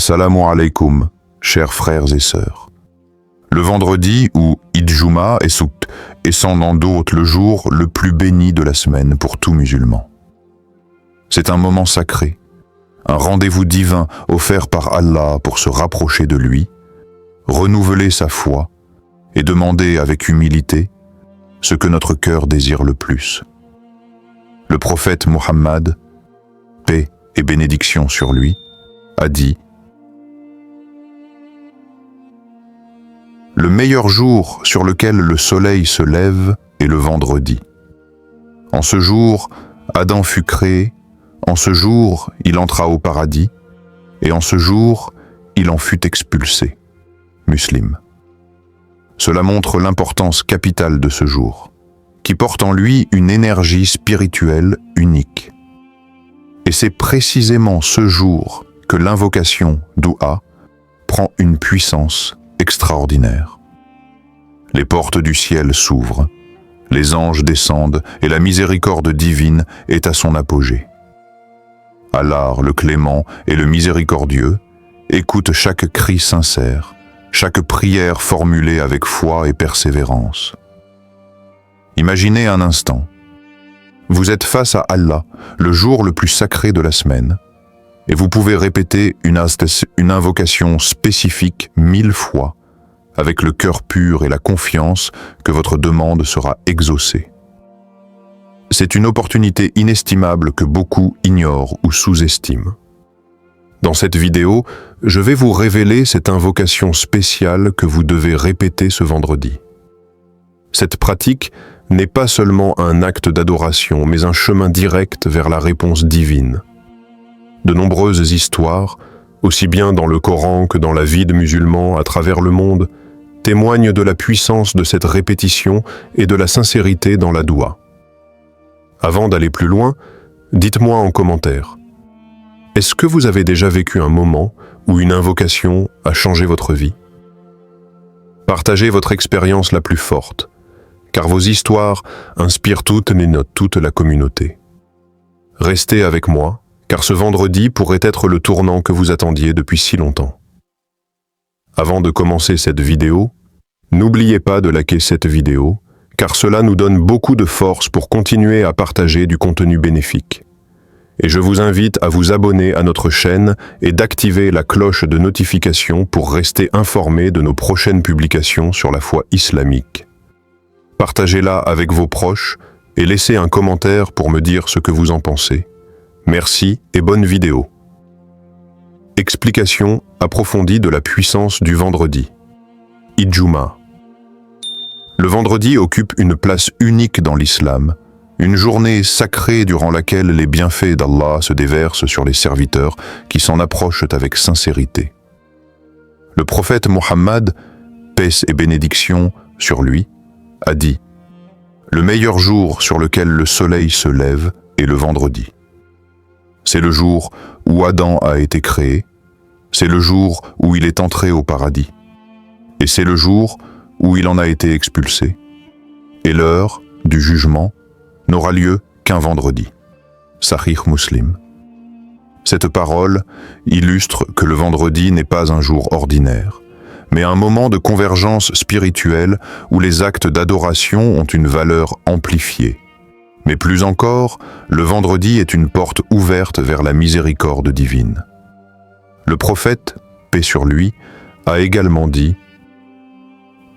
Assalamu alaikum, chers frères et sœurs. Le vendredi, ou Eid Juma et Soukt, est sans nom d'autre le jour le plus béni de la semaine pour tout musulman. C'est un moment sacré, un rendez-vous divin offert par Allah pour se rapprocher de lui, renouveler sa foi et demander avec humilité ce que notre cœur désire le plus. Le prophète Muhammad, paix et bénédiction sur lui, a dit: le meilleur jour sur lequel le soleil se lève est le vendredi. En ce jour, Adam fut créé, en ce jour, il entra au paradis, et en ce jour, il en fut expulsé. Muslim. Cela montre l'importance capitale de ce jour, qui porte en lui une énergie spirituelle unique. Et c'est précisément ce jour que l'invocation Doua prend une puissance extraordinaire. Les portes du ciel s'ouvrent, les anges descendent et la miséricorde divine est à son apogée. Allah, le clément et le miséricordieux, écoute chaque cri sincère, chaque prière formulée avec foi et persévérance. Imaginez un instant. Vous êtes face à Allah, le jour le plus sacré de la semaine, et vous pouvez répéter une invocation spécifique 1000 fois, avec le cœur pur et la confiance que votre demande sera exaucée. C'est une opportunité inestimable que beaucoup ignorent ou sous-estiment. Dans cette vidéo, je vais vous révéler cette invocation spéciale que vous devez répéter ce vendredi. Cette pratique n'est pas seulement un acte d'adoration, mais un chemin direct vers la réponse divine. De nombreuses histoires, aussi bien dans le Coran que dans la vie de musulmans à travers le monde, témoignent de la puissance de cette répétition et de la sincérité dans la doua. Avant d'aller plus loin, dites-moi en commentaire, est-ce que vous avez déjà vécu un moment où une invocation a changé votre vie? Partagez votre expérience la plus forte, car vos histoires inspirent toute la communauté. Restez avec moi, car ce vendredi pourrait être le tournant que vous attendiez depuis si longtemps. Avant de commencer cette vidéo, n'oubliez pas de liker cette vidéo, car cela nous donne beaucoup de force pour continuer à partager du contenu bénéfique. Et je vous invite à vous abonner à notre chaîne et d'activer la cloche de notification pour rester informé de nos prochaines publications sur la foi islamique. Partagez-la avec vos proches et laissez un commentaire pour me dire ce que vous en pensez. Merci et bonne vidéo. Explication approfondie de la puissance du vendredi. Eid Juma. Le vendredi occupe une place unique dans l'islam, une journée sacrée durant laquelle les bienfaits d'Allah se déversent sur les serviteurs qui s'en approchent avec sincérité. Le prophète Muhammad, paix et bénédiction sur lui, a dit: le meilleur jour sur lequel le soleil se lève est le vendredi. C'est le jour où Adam a été créé, c'est le jour où il est entré au paradis, et c'est le jour où il en a été expulsé. Et l'heure du jugement n'aura lieu qu'un vendredi. Sahih Muslim. Cette parole illustre que le vendredi n'est pas un jour ordinaire, mais un moment de convergence spirituelle où les actes d'adoration ont une valeur amplifiée. Mais plus encore, le vendredi est une porte ouverte vers la miséricorde divine. Le prophète, paix sur lui, a également dit: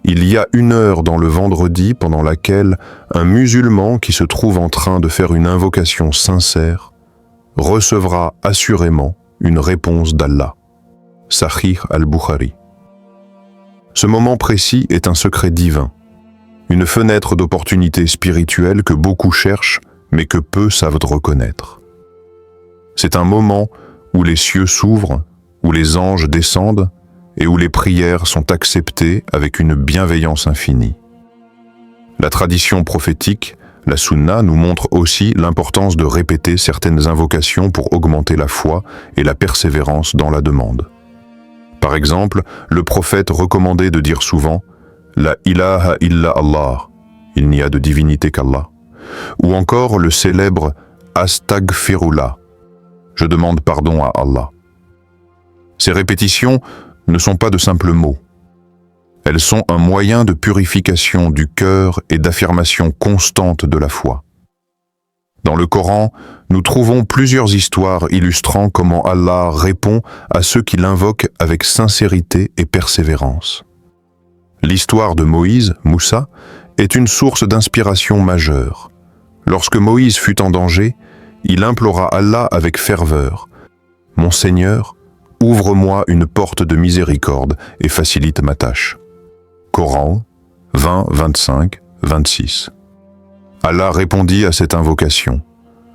il y a une heure dans le vendredi pendant laquelle un musulman qui se trouve en train de faire une invocation sincère recevra assurément une réponse d'Allah. Sahih al-Bukhari. Ce moment précis est un secret divin, une fenêtre d'opportunité spirituelle que beaucoup cherchent, mais que peu savent reconnaître. C'est un moment où les cieux s'ouvrent, où les anges descendent, et où les prières sont acceptées avec une bienveillance infinie. La tradition prophétique, la Sunna, nous montre aussi l'importance de répéter certaines invocations pour augmenter la foi et la persévérance dans la demande. Par exemple, le prophète recommandait de dire souvent « La ilaha illa Allah » il n'y a de divinité qu'Allah, ou encore le célèbre « Astaghfirullah » je demande pardon à Allah. Ces répétitions ne sont pas de simples mots. Elles sont un moyen de purification du cœur et d'affirmation constante de la foi. Dans le Coran, nous trouvons plusieurs histoires illustrant comment Allah répond à ceux qui l'invoquent avec sincérité et persévérance. L'histoire de Moïse, Moussa, est une source d'inspiration majeure. Lorsque Moïse fut en danger, il implora Allah avec ferveur. « Mon Seigneur, ouvre-moi une porte de miséricorde et facilite ma tâche. » Coran 20, 25, 26. Allah répondit à cette invocation,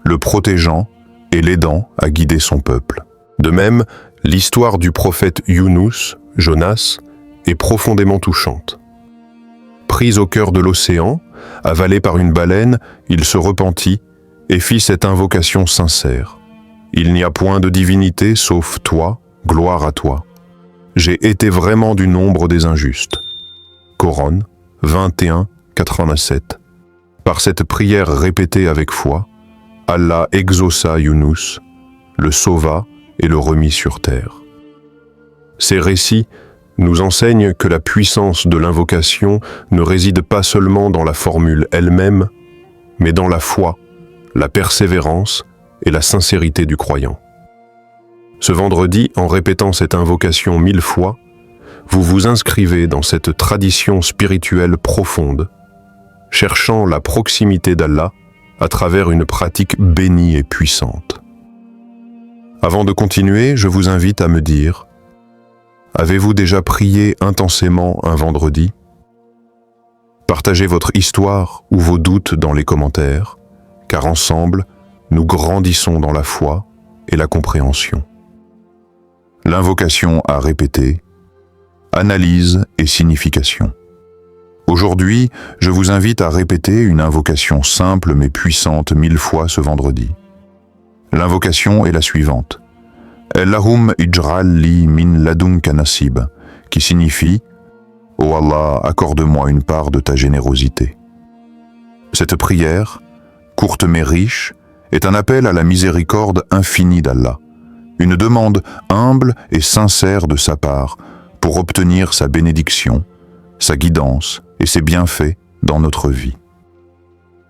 le protégeant et l'aidant à guider son peuple. De même, l'histoire du prophète Younous, Jonas, est profondément touchante. Pris au cœur de l'océan, avalé par une baleine, il se repentit et fit cette invocation sincère. « Il n'y a point de divinité sauf toi, gloire à toi. J'ai été vraiment du nombre des injustes. » Coran 21, 87. Par cette prière répétée avec foi, Allah exauça Younous, le sauva et le remit sur terre. Ces récits nous enseignent que la puissance de l'invocation ne réside pas seulement dans la formule elle-même, mais dans la foi, la persévérance et la sincérité du croyant. Ce vendredi, en répétant cette invocation 1000 fois, vous vous inscrivez dans cette tradition spirituelle profonde, cherchant la proximité d'Allah à travers une pratique bénie et puissante. Avant de continuer, je vous invite à me dire: avez-vous déjà prié intensément un vendredi? Partagez votre histoire ou vos doutes dans les commentaires, car ensemble, nous grandissons dans la foi et la compréhension. L'invocation à répéter, analyse et signification. Aujourd'hui, je vous invite à répéter une invocation simple mais puissante 1000 fois ce vendredi. L'invocation est la suivante. Allahum ij'al li min ladunka nasib, qui signifie « Ô Allah, accorde-moi une part de ta générosité ». Cette prière, courte mais riche, est un appel à la miséricorde infinie d'Allah, une demande humble et sincère de sa part pour obtenir sa bénédiction, sa guidance et ses bienfaits dans notre vie.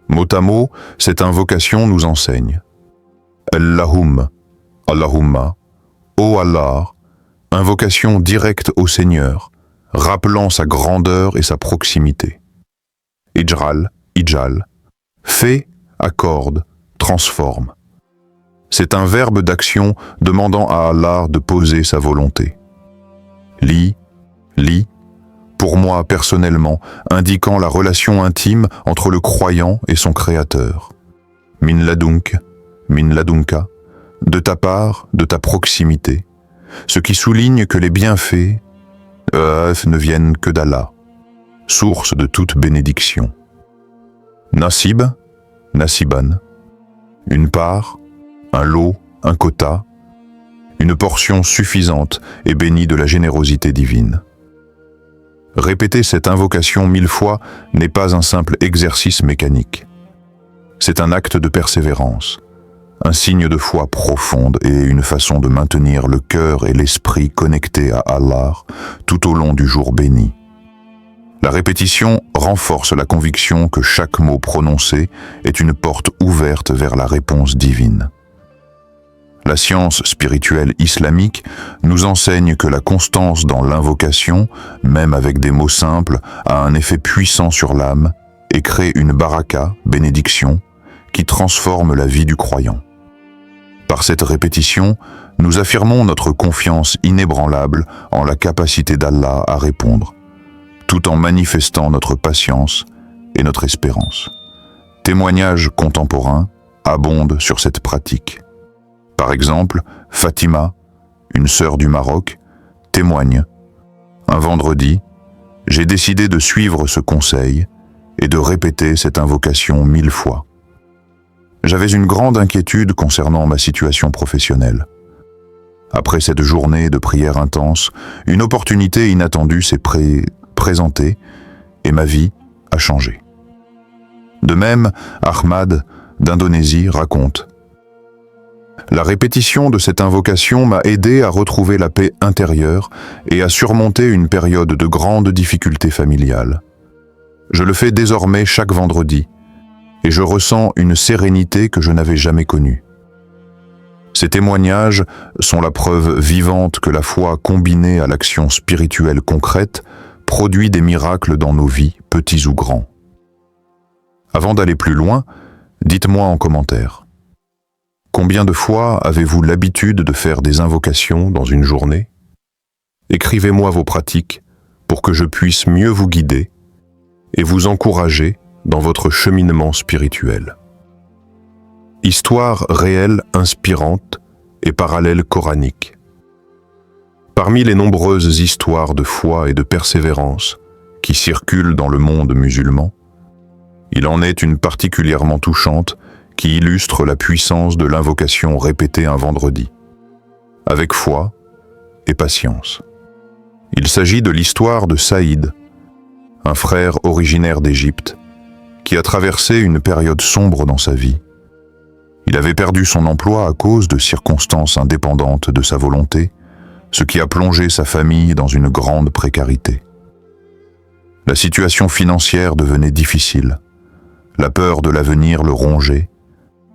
Mot à mot, cette invocation nous enseigne Allahum, Allahumma, ô Allah, invocation directe au Seigneur, rappelant sa grandeur et sa proximité. Ij'al, ij'al, fait, accorde, transforme. C'est un verbe d'action demandant à Allah de poser sa volonté. Li, pour moi personnellement, indiquant la relation intime entre le croyant et son créateur. Min ladunka, de ta part, de ta proximité, ce qui souligne que les bienfaits ne viennent que d'Allah, source de toute bénédiction. Nasib, nasiban, une part, un lot, un quota, une portion suffisante et bénie de la générosité divine. Répéter cette invocation 1000 fois n'est pas un simple exercice mécanique. C'est un acte de persévérance, un signe de foi profonde et une façon de maintenir le cœur et l'esprit connectés à Allah tout au long du jour béni. La répétition renforce la conviction que chaque mot prononcé est une porte ouverte vers la réponse divine. La science spirituelle islamique nous enseigne que la constance dans l'invocation, même avec des mots simples, a un effet puissant sur l'âme et crée une baraka, bénédiction, qui transforme la vie du croyant. Par cette répétition, nous affirmons notre confiance inébranlable en la capacité d'Allah à répondre, tout en manifestant notre patience et notre espérance. Témoignages contemporains abondent sur cette pratique. Par exemple, Fatima, une sœur du Maroc, témoigne « Un vendredi, j'ai décidé de suivre ce conseil et de répéter cette invocation 1000 fois. J'avais une grande inquiétude concernant ma situation professionnelle. Après cette journée de prière intense, une opportunité inattendue s'est présentée et ma vie a changé. » De même, Ahmad, d'Indonésie, raconte La répétition de cette invocation m'a aidé à retrouver la paix intérieure et à surmonter une période de grande difficulté familiale. Je le fais désormais chaque vendredi et je ressens une sérénité que je n'avais jamais connue. Ces témoignages sont la preuve vivante que la foi combinée à l'action spirituelle concrète produit des miracles dans nos vies, petits ou grands. Avant d'aller plus loin, dites-moi en commentaire. Combien de fois avez-vous l'habitude de faire des invocations dans une journée? Écrivez-moi vos pratiques pour que je puisse mieux vous guider et vous encourager dans votre cheminement spirituel. Histoire réelle, inspirante et parallèle coranique. Parmi les nombreuses histoires de foi et de persévérance qui circulent dans le monde musulman, il en est une particulièrement touchante qui illustre la puissance de l'invocation répétée un vendredi, avec foi et patience. Il s'agit de l'histoire de Saïd, un frère originaire d'Égypte, qui a traversé une période sombre dans sa vie. Il avait perdu son emploi à cause de circonstances indépendantes de sa volonté, ce qui a plongé sa famille dans une grande précarité. La situation financière devenait difficile, la peur de l'avenir le rongeait,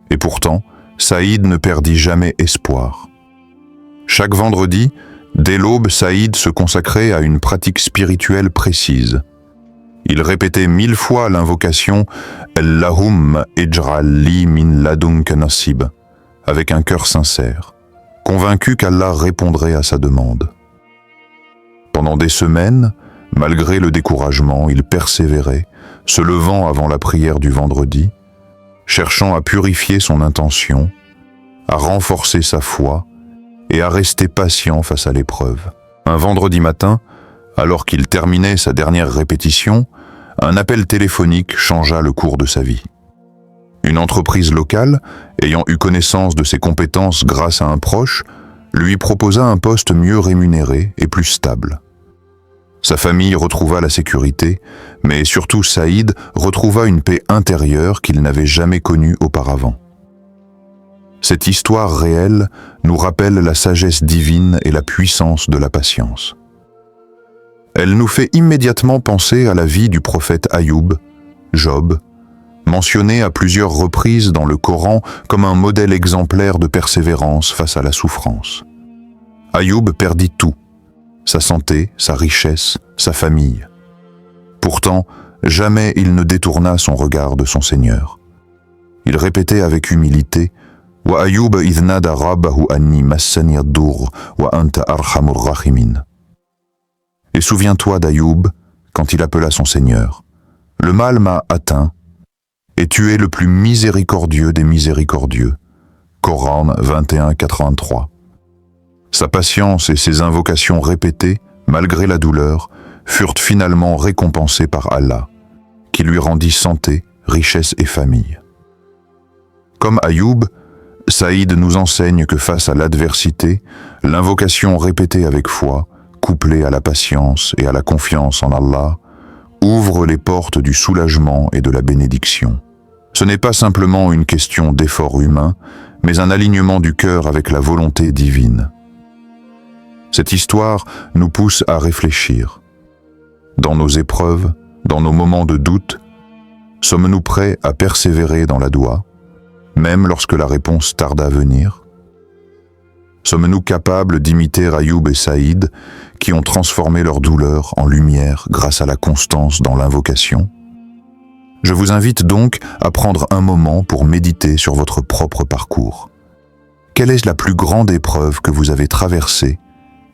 et pourtant, Saïd ne perdit jamais espoir. Chaque vendredi, dès l'aube, Saïd se consacrait à une pratique spirituelle précise. Il répétait 1000 fois l'invocation « Allahumma ij'al li min ladunka nasib » avec un cœur sincère, convaincu qu'Allah répondrait à sa demande. Pendant des semaines, malgré le découragement, il persévérait, se levant avant la prière du vendredi, cherchant à purifier son intention, à renforcer sa foi et à rester patient face à l'épreuve. Un vendredi matin, alors qu'il terminait sa dernière répétition, un appel téléphonique changea le cours de sa vie. Une entreprise locale, ayant eu connaissance de ses compétences grâce à un proche, lui proposa un poste mieux rémunéré et plus stable. Sa famille retrouva la sécurité, mais surtout Saïd retrouva une paix intérieure qu'il n'avait jamais connue auparavant. Cette histoire réelle nous rappelle la sagesse divine et la puissance de la patience. Elle nous fait immédiatement penser à la vie du prophète Ayoub, Job, mentionné à plusieurs reprises dans le Coran comme un modèle exemplaire de persévérance face à la souffrance. Ayoub perdit tout, sa santé, sa richesse, sa famille. Pourtant, jamais il ne détourna son regard de son Seigneur. Il répétait avec humilité « Wa Ayoub idh nada rabbahu anni massani ad-dur wa anta arhamur rahimin » Et souviens-toi d'Ayoub quand il appela son Seigneur. Le mal m'a atteint, et tu es le plus miséricordieux des miséricordieux. Coran 21:83. Sa patience et ses invocations répétées, malgré la douleur, furent finalement récompensées par Allah, qui lui rendit santé, richesse et famille. Comme Ayoub, Saïd nous enseigne que face à l'adversité, l'invocation répétée avec foi, couplée à la patience et à la confiance en Allah, ouvre les portes du soulagement et de la bénédiction. Ce n'est pas simplement une question d'effort humain, mais un alignement du cœur avec la volonté divine. Cette histoire nous pousse à réfléchir. Dans nos épreuves, dans nos moments de doute, sommes-nous prêts à persévérer dans la doua, même lorsque la réponse tarde à venir? Sommes-nous capables d'imiter Ayoub et Saïd, qui ont transformé leur douleur en lumière grâce à la constance dans l'invocation? Je vous invite donc à prendre un moment pour méditer sur votre propre parcours. Quelle est la plus grande épreuve que vous avez traversée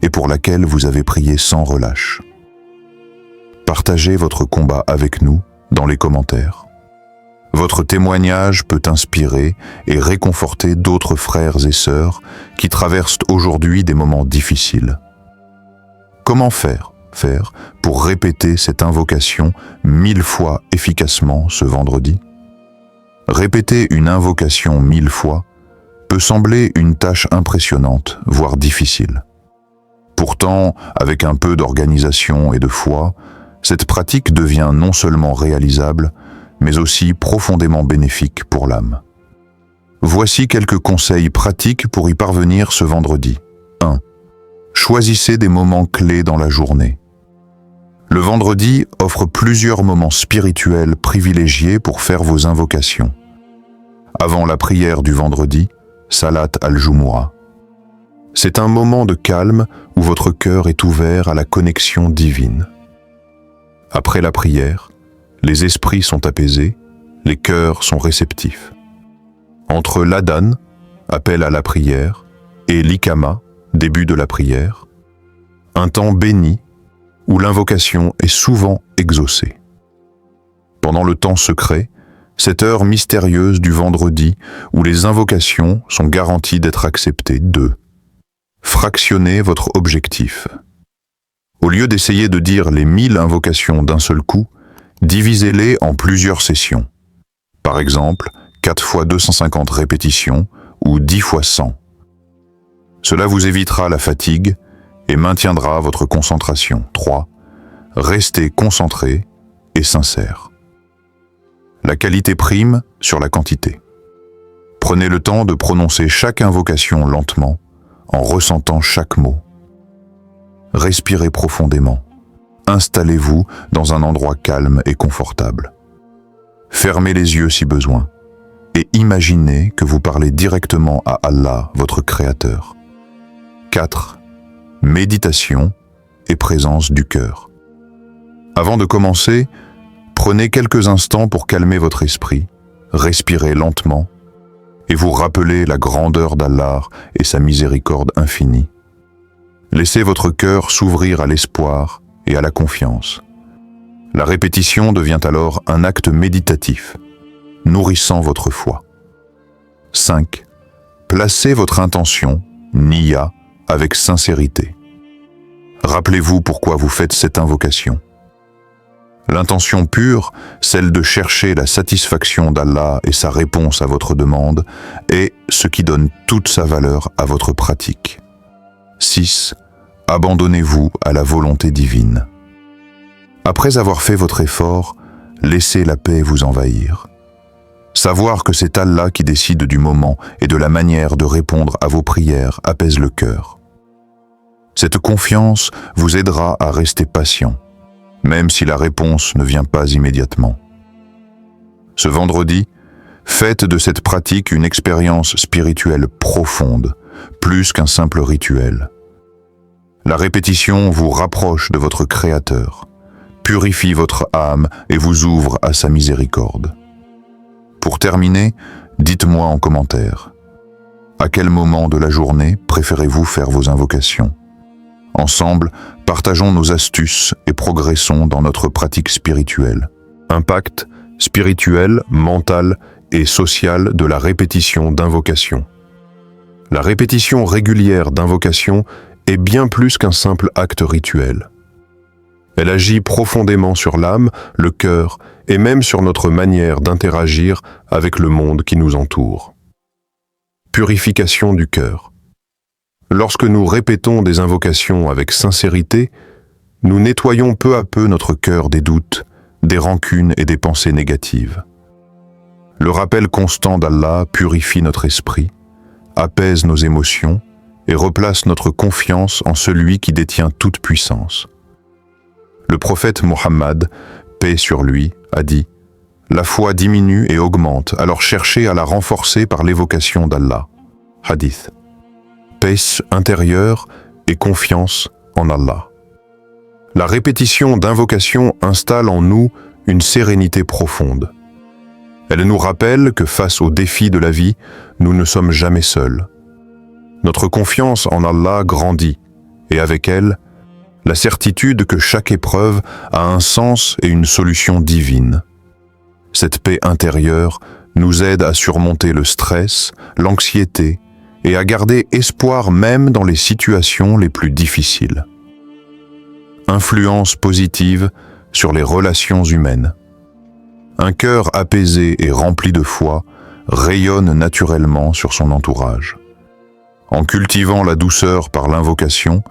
et pour laquelle vous avez prié sans relâche? Partagez votre combat avec nous dans les commentaires. Votre témoignage peut inspirer et réconforter d'autres frères et sœurs qui traversent aujourd'hui des moments difficiles. Comment faire pour répéter cette invocation 1000 fois efficacement ce vendredi? Répéter une invocation 1000 fois peut sembler une tâche impressionnante, voire difficile. Pourtant, avec un peu d'organisation et de foi, cette pratique devient non seulement réalisable, mais aussi profondément bénéfique pour l'âme. Voici quelques conseils pratiques pour y parvenir ce vendredi. 1. Choisissez des moments clés dans la journée. Le vendredi offre plusieurs moments spirituels privilégiés pour faire vos invocations. Avant la prière du vendredi, Salat al-Jumu'ah. C'est un moment de calme où votre cœur est ouvert à la connexion divine. Après la prière, les esprits sont apaisés, les cœurs sont réceptifs. Entre l'adhan, appel à la prière, et l'ikama, début de la prière, un temps béni où l'invocation est souvent exaucée. Pendant le temps secret, cette heure mystérieuse du vendredi où les invocations sont garanties d'être acceptées. 2. Fractionnez votre objectif. Au lieu d'essayer de dire les 1000 invocations d'un seul coup, divisez-les en plusieurs sessions. Par exemple, 4 fois 250 répétitions ou 10 fois 100. Cela vous évitera la fatigue et maintiendra votre concentration. 3. Restez concentré et sincère. La qualité prime sur la quantité. Prenez le temps de prononcer chaque invocation lentement, en ressentant chaque mot. Respirez profondément. Installez-vous dans un endroit calme et confortable. Fermez les yeux si besoin et imaginez que vous parlez directement à Allah, votre Créateur. 4. Méditation et présence du cœur. Avant de commencer, prenez quelques instants pour calmer votre esprit, respirez lentement et vous rappelez la grandeur d'Allah et sa miséricorde infinie. Laissez votre cœur s'ouvrir à l'espoir et à la confiance. La répétition devient alors un acte méditatif, nourrissant votre foi. 5. Placez votre intention, niya, avec sincérité. Rappelez-vous pourquoi vous faites cette invocation. L'intention pure, celle de chercher la satisfaction d'Allah et sa réponse à votre demande, est ce qui donne toute sa valeur à votre pratique. 6. Abandonnez-vous à la volonté divine. Après avoir fait votre effort, laissez la paix vous envahir. Savoir que c'est Allah qui décide du moment et de la manière de répondre à vos prières apaise le cœur. Cette confiance vous aidera à rester patient, même si la réponse ne vient pas immédiatement. Ce vendredi, faites de cette pratique une expérience spirituelle profonde, plus qu'un simple rituel. La répétition vous rapproche de votre Créateur, purifie votre âme et vous ouvre à sa miséricorde. Pour terminer, dites-moi en commentaire, à quel moment de la journée préférez-vous faire vos invocations? Ensemble, partageons nos astuces et progressons dans notre pratique spirituelle. Impact spirituel, mental et social de la répétition d'invocations. La répétition régulière d'invocations est bien plus qu'un simple acte rituel. Elle agit profondément sur l'âme, le cœur et même sur notre manière d'interagir avec le monde qui nous entoure. Purification du cœur. Lorsque nous répétons des invocations avec sincérité, nous nettoyons peu à peu notre cœur des doutes, des rancunes et des pensées négatives. Le rappel constant d'Allah purifie notre esprit, apaise nos émotions et replace notre confiance en celui qui détient toute puissance. Le prophète Mohammed, paix sur lui, a dit « La foi diminue et augmente, alors cherchez à la renforcer par l'évocation d'Allah. » Hadith. Paix intérieure et confiance en Allah. La répétition d'invocations installe en nous une sérénité profonde. Elle nous rappelle que face aux défis de la vie, nous ne sommes jamais seuls. Notre confiance en Allah grandit et avec elle, la certitude que chaque épreuve a un sens et une solution divine. Cette paix intérieure nous aide à surmonter le stress, l'anxiété et à garder espoir même dans les situations les plus difficiles. Influence positive sur les relations humaines. Un cœur apaisé et rempli de foi rayonne naturellement sur son entourage. En cultivant la douceur par l'invocation,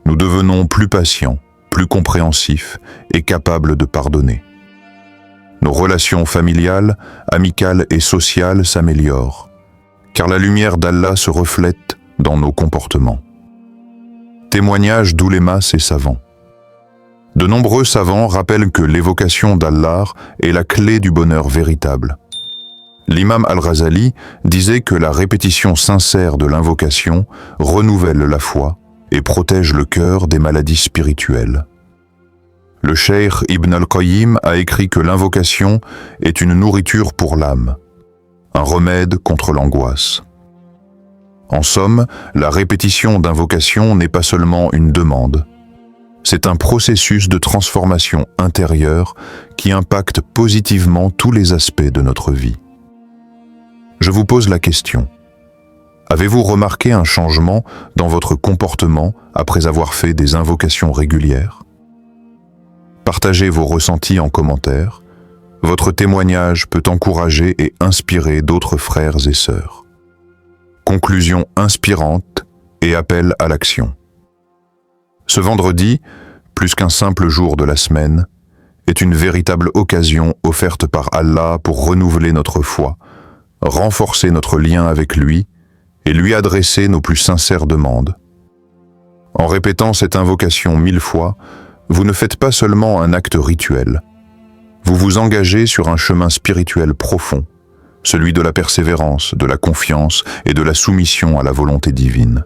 nous devenons plus patients, plus compréhensifs et capables de pardonner. Nos relations familiales, amicales et sociales s'améliorent, car la lumière d'Allah se reflète dans nos comportements. Témoignage d'oulémas et savants. De nombreux savants rappellent que l'évocation d'Allah est la clé du bonheur véritable. L'imam Al-Ghazali disait que la répétition sincère de l'invocation renouvelle la foi et protège le cœur des maladies spirituelles. Le cheikh Ibn al-Qayyim a écrit que l'invocation est une nourriture pour l'âme, un remède contre l'angoisse. En somme, la répétition d'invocation n'est pas seulement une demande, c'est un processus de transformation intérieure qui impacte positivement tous les aspects de notre vie. Je vous pose la question. Avez-vous remarqué un changement dans votre comportement après avoir fait des invocations régulières? Partagez vos ressentis en commentaire. Votre témoignage peut encourager et inspirer d'autres frères et sœurs. Conclusion inspirante et appel à l'action. Ce vendredi, plus qu'un simple jour de la semaine, est une véritable occasion offerte par Allah pour renouveler notre foi, renforcer notre lien avec lui et lui adresser nos plus sincères demandes. En répétant cette invocation 1000 fois, vous ne faites pas seulement un acte rituel. Vous vous engagez sur un chemin spirituel profond, celui de la persévérance, de la confiance et de la soumission à la volonté divine.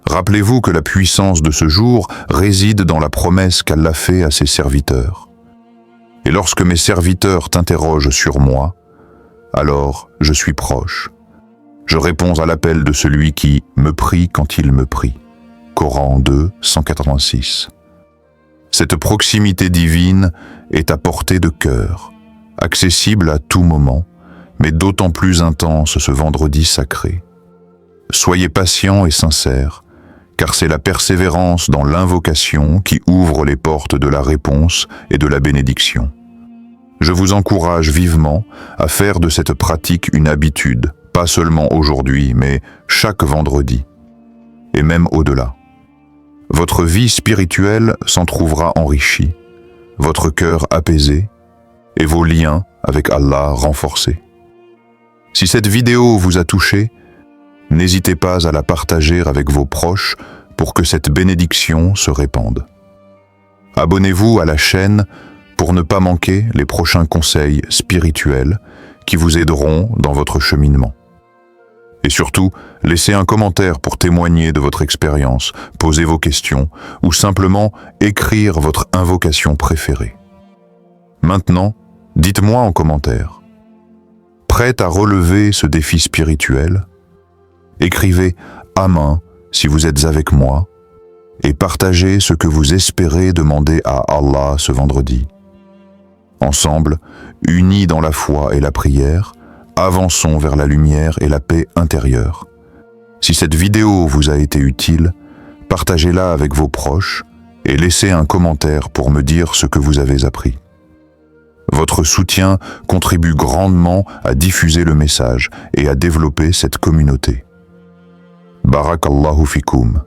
Rappelez-vous que la puissance de ce jour réside dans la promesse qu'Allah fait à ses serviteurs. Et lorsque mes serviteurs t'interrogent sur moi, alors je suis proche. Je réponds à l'appel de celui qui me prie quand il me prie. Coran 2, 186. Cette proximité divine est à portée de cœur, accessible à tout moment, mais d'autant plus intense ce vendredi sacré. Soyez patients et sincères, car c'est la persévérance dans l'invocation qui ouvre les portes de la réponse et de la bénédiction. Je vous encourage vivement à faire de cette pratique une habitude, pas seulement aujourd'hui, mais chaque vendredi, et même au-delà. Votre vie spirituelle s'en trouvera enrichie, votre cœur apaisé et vos liens avec Allah renforcés. Si cette vidéo vous a touché, n'hésitez pas à la partager avec vos proches pour que cette bénédiction se répande. Abonnez-vous à la chaîne pour ne pas manquer les prochains conseils spirituels qui vous aideront dans votre cheminement. Et surtout, laissez un commentaire pour témoigner de votre expérience, poser vos questions ou simplement écrire votre invocation préférée. Maintenant, dites-moi en commentaire. Prête à relever ce défi spirituel? Écrivez « Amen » si vous êtes avec moi et partagez ce que vous espérez demander à Allah ce vendredi. Ensemble, unis dans la foi et la prière, avançons vers la lumière et la paix intérieure. Si cette vidéo vous a été utile, partagez-la avec vos proches et laissez un commentaire pour me dire ce que vous avez appris. Votre soutien contribue grandement à diffuser le message et à développer cette communauté. Barakallahu fikoum.